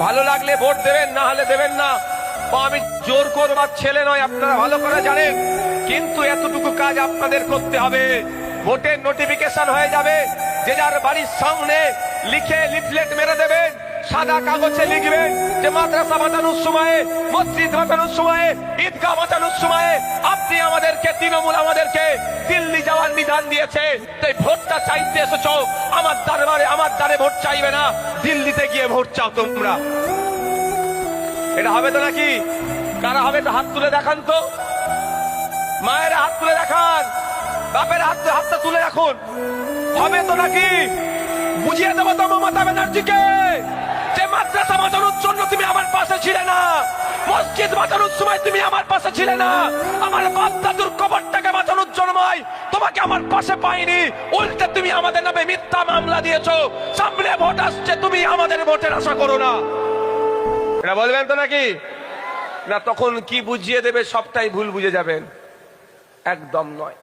ভালো লাগলে ভোট দেবেন, না হলে দেবেন না। আমি জোর করবার ছেলে নয়, আপনারা ভালো করে জানেন। কিন্তু এতটুকু কাজ আপনাদের করতে হবে। ভোটের নোটিফিকেশন হয়ে যাবে, যে যার বাড়ির সামনে লিখে লিফলেট মেরে দেবেন, সাদা কাগজে লিখবেন যে মাদ্রাসা বাঁচানোর সময়ে, মসজিদ বাঁচানোর সময়ে, ঈদগাহ বাঁচানোর সময়ে আপনি আমাদেরকে, তৃণমূল আমাদেরকে দিল্লি যাওয়ার বিধান দিয়েছে। তাই ভোটটা চাইতে এসেছো আমার দরবারে, আমার দ্বারে ভোট চাইবে না, দিল্লিতে গিয়ে ভোট চাও তোমরা। এটা হবে তো নাকি? কারা হবে তো হাত তুলে দেখান তো। মায়ের হাত তুলে দেখান, বাপের হাতটা তুলে রাখুন। হবে তো নাকি? বুঝিয়ে দেবো তো মমতা ব্যানার্জিকে যে মাদ্রাসা বাঁচানোর জন্য তুমি আমার পাশে ছিলে না, মসজিদ বাঁচানোর সময় তুমি আমার পাশে ছিলে না, আমার বাপ দাদুর কবরটাকে বাঁচানোর জন্য তোমাকে আমার পাশে পাইনি, উল্টে তুমি আমাদের নামে মিথ্যা মামলা দিয়েছো। সামনে ভোট আসছে, তুমি আমাদের ভোটের আশা করো না। এটা বলবেন তো নাকি? না তখন কি বুঝিয়ে দেবে সবটাই ভুল বুঝে যাবেন? একদম নয়।